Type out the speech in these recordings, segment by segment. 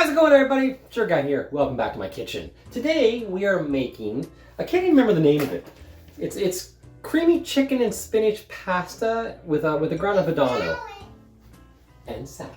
How's it going, everybody? Sugarcat here. Welcome back to my kitchen. Today we are making, I can't even remember the name of it. It's creamy chicken and spinach pasta with a grana padano. And salad.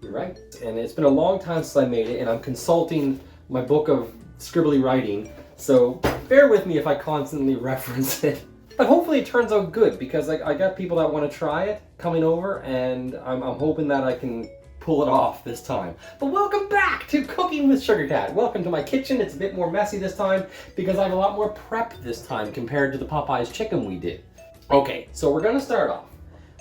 You're right. And it's been a long time since I made it, and I'm consulting my book of scribbly writing, so bear with me if I constantly reference it. But hopefully it turns out good, because I got people that want to try it coming over, and I'm hoping that I can pull it off this time. But welcome back to Cooking with Sugarcat. Welcome to my kitchen. It's a bit more messy this time because I have a lot more prep this time compared to the Popeyes chicken we did. Okay, so we're gonna start off.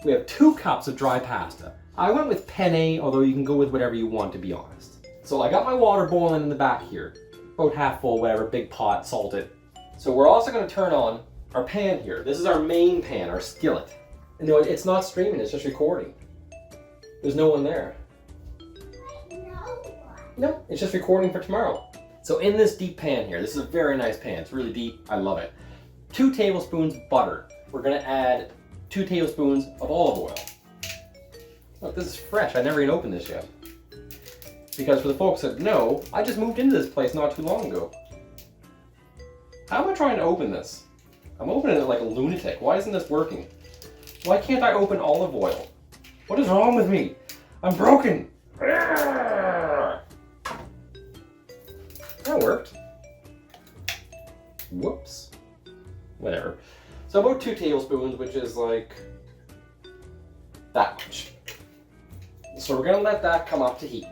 We have 2 cups of dry pasta. I went with penne, although you can go with whatever you want, to be honest. So I got my water boiling in the back here. About half full, whatever, big pot, salted. So we're also gonna turn on our pan here. This is our main pan, our skillet. And no, it's not streaming, it's just recording. There's no one there. No, it's just recording for tomorrow. So in this deep pan here, this is a very nice pan. It's really deep, I love it. 2 tablespoons butter. We're gonna add 2 tablespoons of olive oil. Look, this is fresh. I never even opened this yet. Because for the folks that know, I just moved into this place not too long ago. How am I trying to open this? I'm opening it like a lunatic. Why isn't this working? Why can't I open olive oil? What is wrong with me? I'm broken. That worked. Whoops. Whatever. So about 2 tablespoons, which is like that much. So we're gonna let that come up to heat.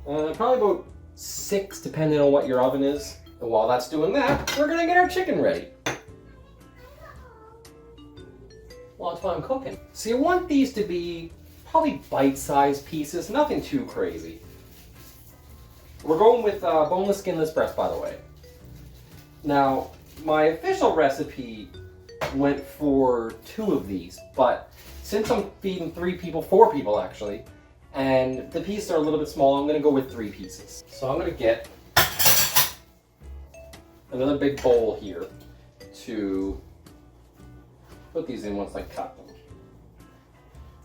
Probably about 6, depending on what your oven is. And while that's doing that, we're gonna get our chicken ready. Well, that's why I'm cooking. So you want these to be probably bite-sized pieces, nothing too crazy. We're going with boneless, skinless breast, by the way. Now, my official recipe went for 2 of these, but since I'm feeding 3 people, 4 people actually, and the pieces are a little bit small, I'm gonna go with 3 pieces. So I'm gonna get another big bowl here to put these in once I cut them.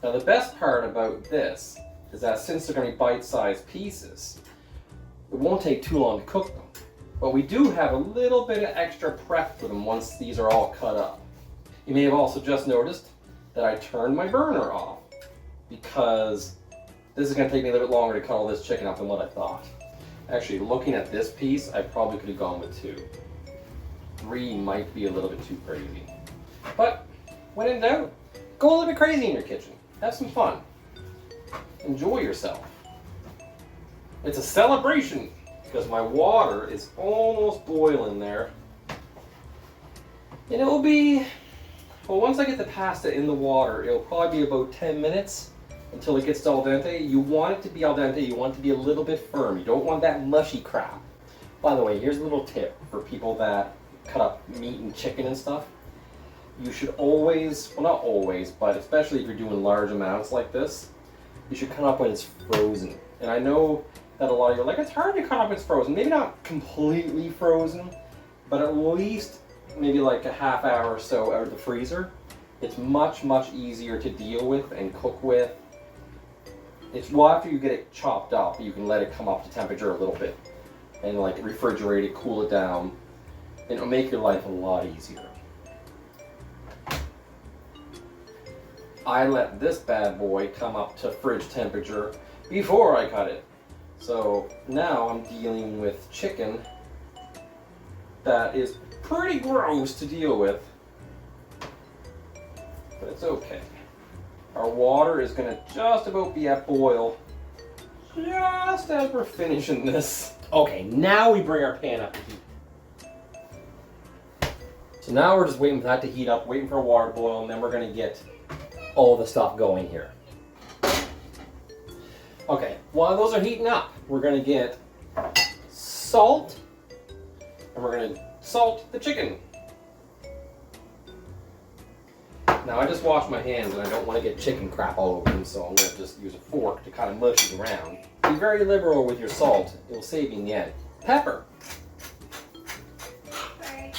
Now the best part about this is that since they're gonna be bite-sized pieces, it won't take too long to cook them. But we do have a little bit of extra prep for them once these are all cut up. You may have also just noticed that I turned my burner off because this is going to take me a little bit longer to cut all this chicken up than what I thought. Actually, looking at this piece, I probably could have gone with 2. 3 might be a little bit too crazy. But when in doubt, go a little bit crazy in your kitchen. Have some fun. Enjoy yourself. It's a celebration because my water is almost boiling there. And it will be, well, once I get the pasta in the water, it'll probably be about 10 minutes until it gets to al dente. You want it to be al dente, you want it to be a little bit firm. You don't want that mushy crap. By the way, here's a little tip for people that cut up meat and chicken and stuff. You should always, well not always, but especially if you're doing large amounts like this, you should cut up when it's frozen. And I know that a lot of you are like, it's hard to cut up when it's frozen. Maybe not completely frozen, but at least maybe like a half hour or so out of the freezer. It's much, much easier to deal with and cook with. It's well after you get it chopped up, you can let it come up to temperature a little bit and like refrigerate it, cool it down, and it'll make your life a lot easier. I let this bad boy come up to fridge temperature before I cut it. So now I'm dealing with chicken that is pretty gross to deal with, but it's okay. Our water is gonna just about be at boil just as we're finishing this. Okay, now we bring our pan up to heat. So now we're just waiting for that to heat up, waiting for our water to boil, and then we're gonna get all the stuff going here. Okay, while those are heating up, we're gonna get salt, and we're gonna salt the chicken. Now I just washed my hands and I don't want to get chicken crap all over them, so I'm gonna just use a fork to kind of mush it around. Be very liberal with your salt, it will save you in the end. Pepper. Pepper. Are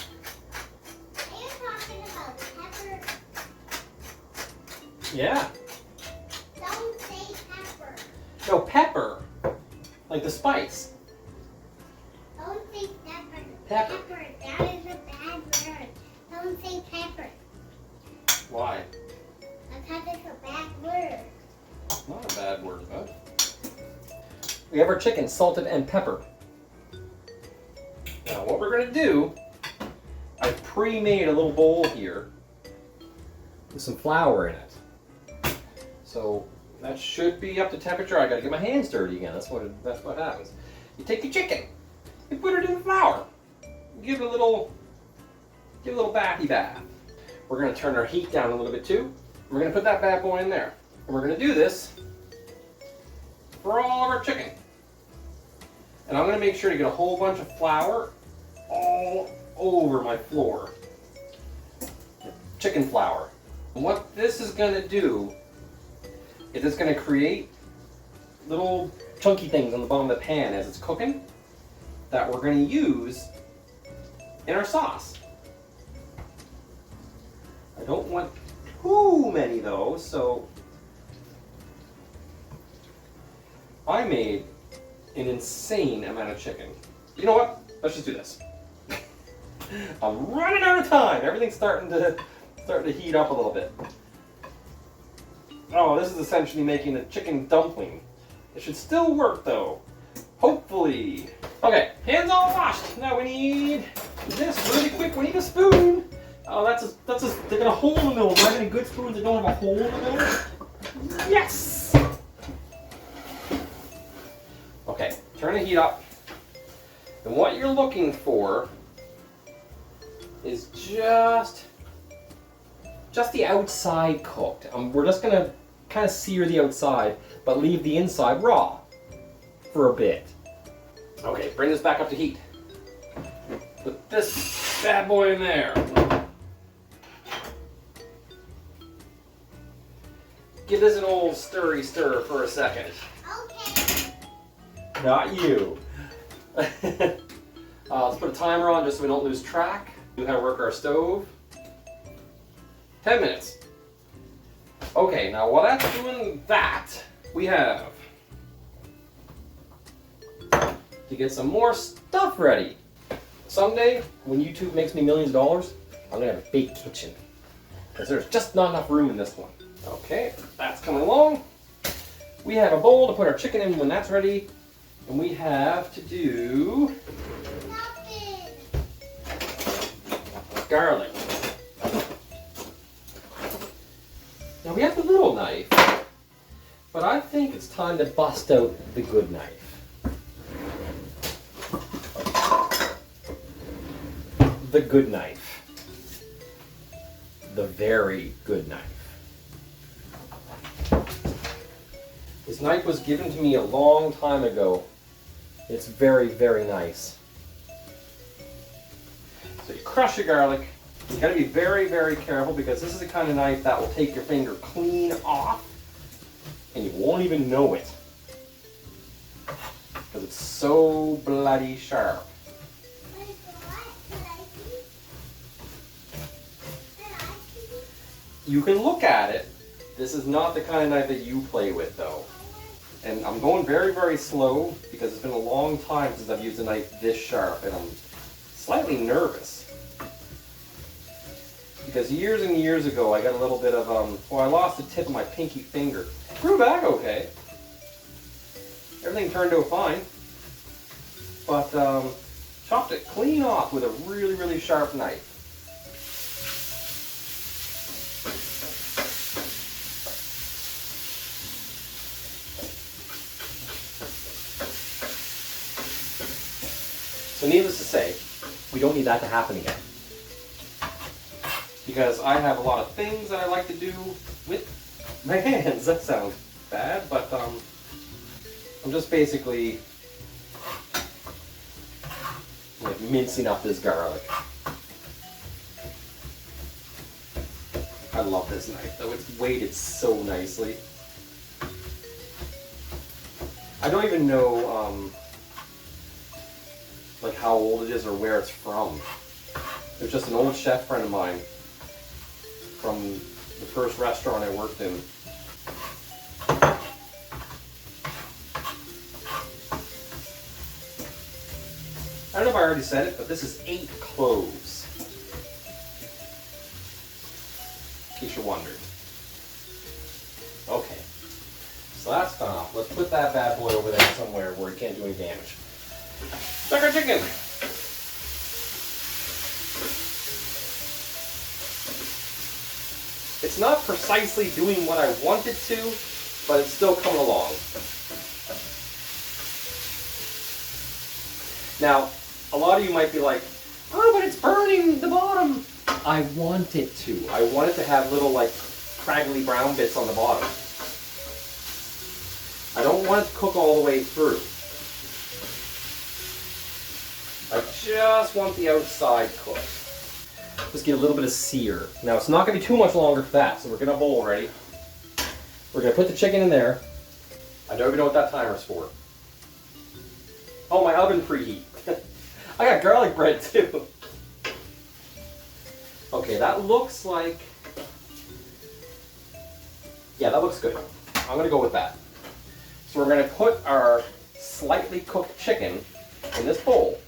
you talking about pepper? Yeah. Don't say pepper. No, pepper. like the spice. Don't say pepper. Pepper. Pepper. That is a bad word. Don't say pepper. Why? Because it's a bad word. Not a bad word, bud. We have our chicken salted and peppered. Now what we're gonna do, I've pre-made a little bowl here with some flour in it. So that should be up to temperature. I gotta get my hands dirty again. That's what happens. You take your chicken, you put it in the flour, give it a little bathy bath. We're gonna turn our heat down a little bit too. We're gonna put that bad boy in there. And we're gonna do this for all of our chicken. And I'm gonna make sure to get a whole bunch of flour all over my floor. Chicken flour. And what this is gonna do is it's gonna create little chunky things on the bottom of the pan as it's cooking that we're gonna use in our sauce. I don't want too many though, so I made an insane amount of chicken. You know what? Let's just do this. I'm running out of time. Everything's starting to heat up a little bit. Oh, this is essentially making a chicken dumpling. It should still work though. Hopefully. Okay, hands all washed. Now we need this really quick. We need a spoon. Oh, they got a hole in the middle. Do I have any good spoons that don't have a hole in the middle? Yes! Okay, turn the heat up. And what you're looking for is just the outside cooked. We're just gonna kind of sear the outside, but leave the inside raw for a bit. Okay, bring this back up to heat. Put this bad boy in there. Give this an old stirry stir for a second. Okay. Not you. Let's put a timer on just so we don't lose track. We know how to work our stove. 10 minutes. Okay, now while that's doing that, we have to get some more stuff ready. Someday, when YouTube makes me millions of dollars, I'm gonna have a big kitchen. Because there's just not enough room in this one. Okay, that's coming along. We have a bowl to put our chicken in when that's ready. And we have to do Nothing. garlic. Now we have the little knife, but I think it's time to bust out the good knife. The good knife. The very good knife. This knife was given to me a long time ago. It's very, very nice. So you crush your garlic. You gotta be very, very careful because this is the kind of knife that will take your finger clean off and you won't even know it. Because it's so bloody sharp. You can look at it. This is not the kind of knife that you play with though. And I'm going very, very slow because it's been a long time since I've used a knife this sharp and I'm slightly nervous. Because years and years ago I got a little bit of, I lost the tip of my pinky finger. It grew back okay. Everything turned out fine. But chopped it clean off with a really, really sharp knife. So needless to say, we don't need that to happen again. Because I have a lot of things that I like to do with my hands. That sounds bad, but I'm just basically like mincing up this garlic. I love this knife though, it's weighted so nicely. I don't even know like how old it is or where it's from. It was just an old chef friend of mine from the first restaurant I worked in. I don't know if I already said it, but this is 8 cloves. In case you're wondering. Okay. So that's done off. Let's put that bad boy over there somewhere where it can't do any damage. Sugar chicken! It's not precisely doing what I want it to, but it's still coming along. Now, a lot of you might be like, oh, but it's burning the bottom. I want it to. I want it to have little, like, craggly brown bits on the bottom. I don't want it to cook all the way through. I just want the outside cooked. Just get a little bit of sear. Now, it's not going to be too much longer for that, so we're going to have a bowl ready. We're going to put the chicken in there. I don't even know what that timer's for. Oh, my oven preheat. I got garlic bread too. Okay, that looks like... Yeah, that looks good. I'm going to go with that. So we're going to put our slightly cooked chicken in this bowl.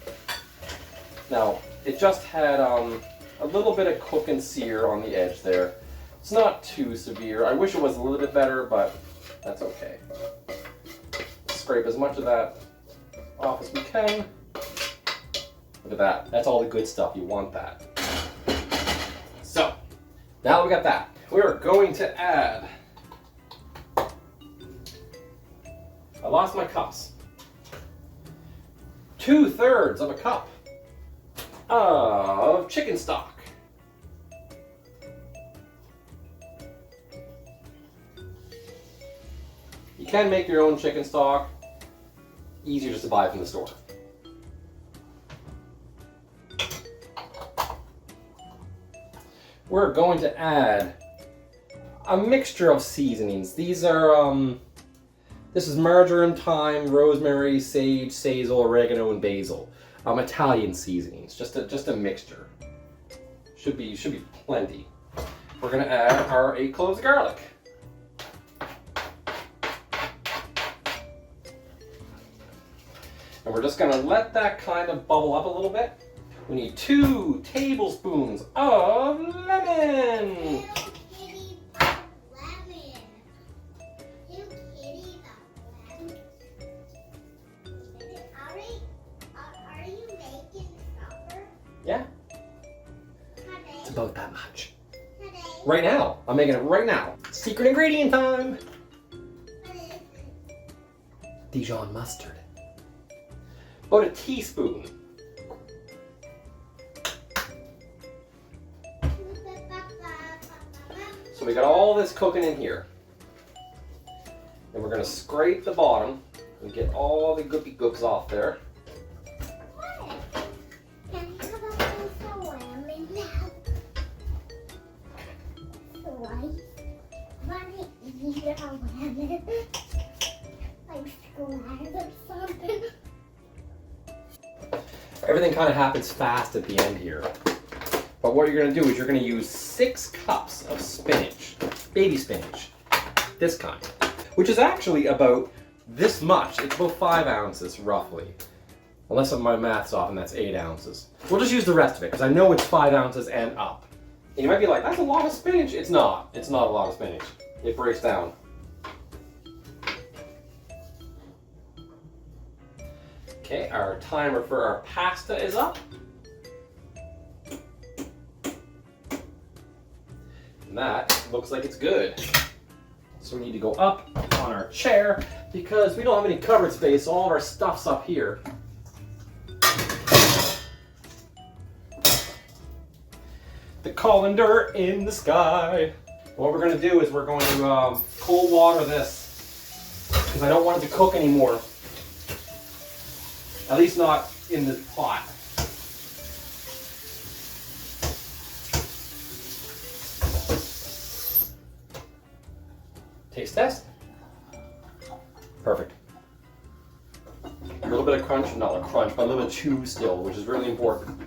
Now, it just had a little bit of cook and sear on the edge there. It's not too severe. I wish it was a little bit better, but that's okay. Scrape as much of that off as we can. Look at that. That's all the good stuff. You want that. So, now that we got that, we are going to add... I lost my cups. 2/3 of a cup of chicken stock. You can make your own chicken stock. Easier just to buy it from the store. We're going to add a mixture of seasonings. These are, this is marjoram, thyme, rosemary, sage, sesal, oregano, and basil. Italian seasonings, just a mixture. Should be plenty. We're gonna add our 8 cloves of garlic. And we're just gonna let that kind of bubble up a little bit. We need 2 tablespoons of lemon. Yeah. It's about that much. Right now. I'm making it right now. Secret ingredient time. Dijon mustard. About a teaspoon. So we got all this cooking in here. And we're going to scrape the bottom and get all the gooky gooks off there. Everything kind of happens fast at the end here. But what you're going to do is you're going to use 6 cups of spinach, baby spinach, this kind, which is actually about this much. It's about 5 ounces roughly, unless my math's off and that's 8 ounces. We'll just use the rest of it because I know it's 5 ounces and up. And you might be like, that's a lot of spinach. It's not. It's not a lot of spinach. It breaks down. Okay, our timer for our pasta is up. And that looks like it's good. So we need to go up on our chair because we don't have any cupboard space, so all of our stuff's up here. The colander in the sky. What we're going to do is we're going to cold water this because I don't want it to cook anymore. At least not in the pot. Taste test. Perfect. A little bit of crunch, not a crunch, but a little bit of chew still, which is really important.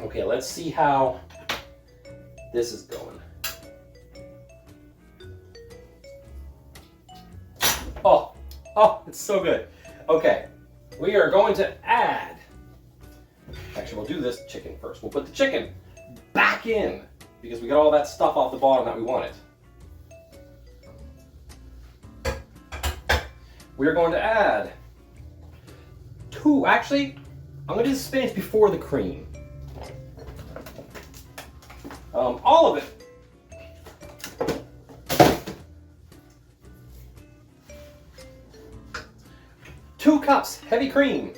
Okay, let's see how this is going. Oh, Oh, it's so good. Okay, we are going to add, actually we'll do this chicken first. We'll put the chicken back in because we got all that stuff off the bottom that we wanted. We're going to add actually, I'm going to do the spinach before the cream. All of it. 2 cups heavy cream.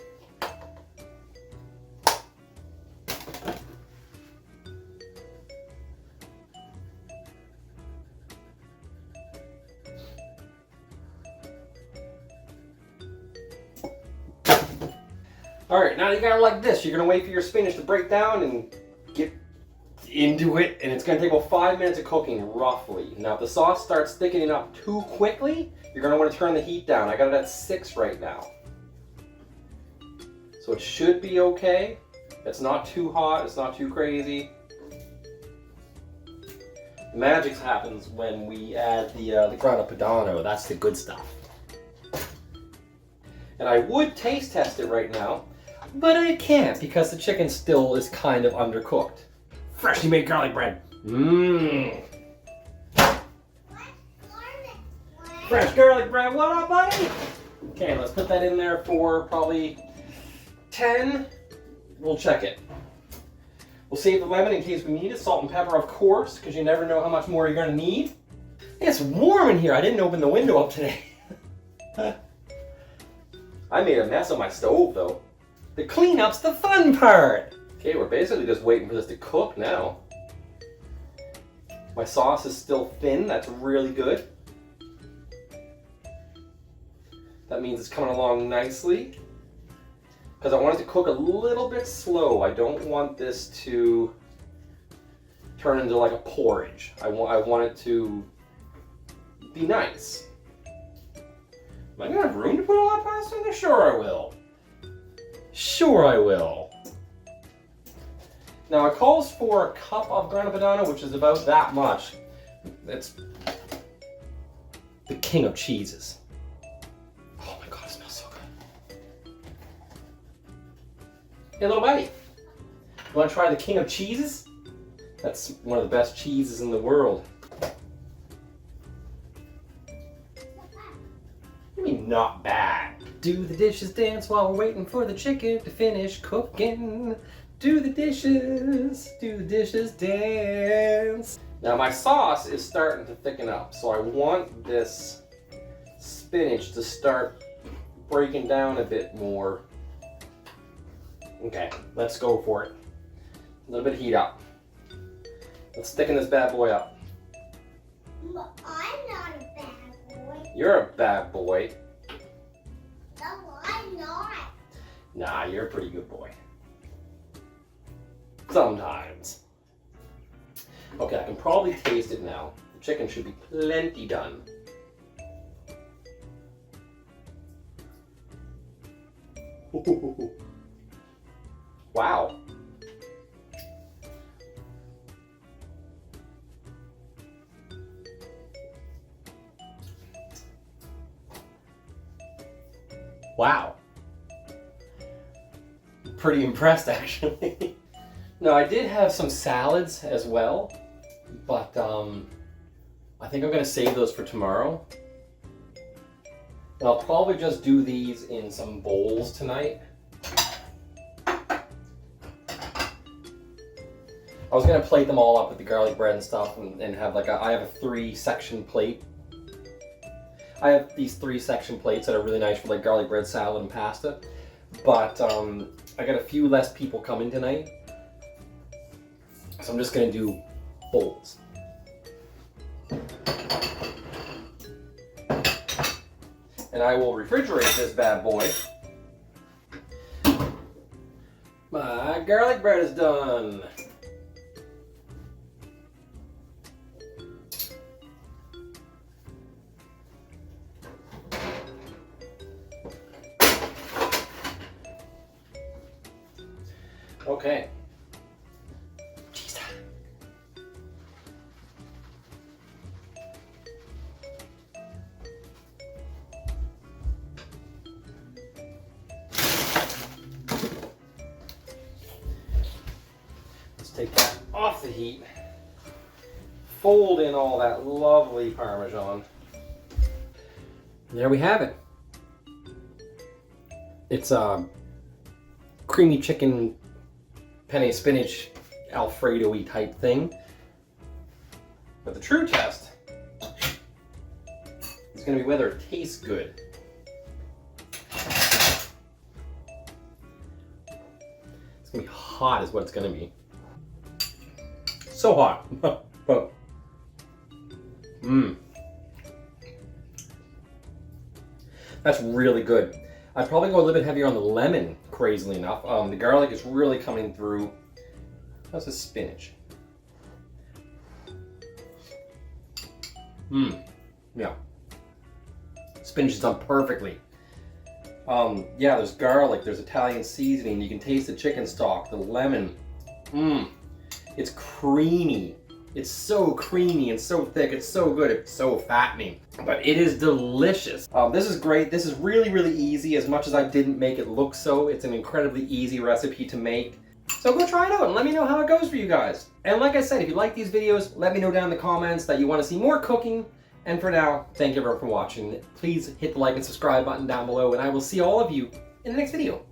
Alright, now you got it like this. You're going to wait for your spinach to break down and get into it, and it's going to take about 5 minutes of cooking, roughly. Now, if the sauce starts thickening up too quickly, you're going to want to turn the heat down. I got it at 6 right now. So it should be okay. It's not too hot, it's not too crazy. The magic happens when we add the grana padano. That's the good stuff. And I would taste test it right now, but I can't because the chicken still is kind of undercooked. Freshly made garlic bread. Mmm. Fresh garlic bread. What up, buddy? Okay, let's put that in there for probably 10. We'll check it. We'll save the lemon in case we need it. Salt and pepper, of course, because you never know how much more you're going to need. It's warm in here. I didn't open the window up today. I made a mess on my stove, though. The cleanup's the fun part. Okay, we're basically just waiting for this to cook now. My sauce is still thin. That's really good. That means it's coming along nicely. Because I want it to cook a little bit slow. I don't want this to turn into like a porridge. I want it to be nice. Am I going to have room to put all that pasta in there? Sure I will. Sure I will. Now it calls for a cup of grana padano, which is about that much. It's the king of cheeses. Oh my god, it smells so good. Hey little buddy, you want to try the king of cheeses? That's one of the best cheeses in the world. I mean, not bad. Do the dishes dance while we're waiting for the chicken to finish cooking. Do the dishes dance. Now my sauce is starting to thicken up, so I want this spinach to start breaking down a bit more. Okay, let's go for it. A little bit of heat up. Let's thicken this bad boy up. But I'm not a bad boy. You're a bad boy. No, I'm not. Nah, you're a pretty good boy. Sometimes. Okay, I can probably taste it now. The chicken should be plenty done. Wow. Wow. Pretty impressed, actually. No, I did have some salads as well, but I think I'm going to save those for tomorrow. And I'll probably just do these in some bowls tonight. I was going to plate them all up with the garlic bread and stuff and have like I have a 3-section plate. I have these 3-section plates that are really nice for like garlic bread, salad, and pasta. But I got a few less people coming tonight. So I'm just going to do bowls. And I will refrigerate this bad boy. My garlic bread is done. Okay. Cheese time. Take that off the heat. Fold in all that lovely Parmesan. There we have it. It's a creamy chicken penne spinach Alfredo-y type thing. But the true test is going to be whether it tastes good. It's going to be hot is what it's going to be. So hot. But, that's really good. I'd probably go a little bit heavier on the lemon, crazily enough. The garlic is really coming through. How's the spinach? Yeah. Spinach is done perfectly. Yeah, there's garlic, there's Italian seasoning, you can taste the chicken stock, the lemon. It's creamy. It's so creamy and so thick, it's so good, it's so fattening. But it is delicious. This is great, this is really, really easy. As much as I didn't make it look so, it's an incredibly easy recipe to make. So go try it out and let me know how it goes for you guys. And like I said, if you like these videos, let me know down in the comments that you want to see more cooking. And for now, thank you everyone for watching. Please hit the like and subscribe button down below, and I will see all of you in the next video.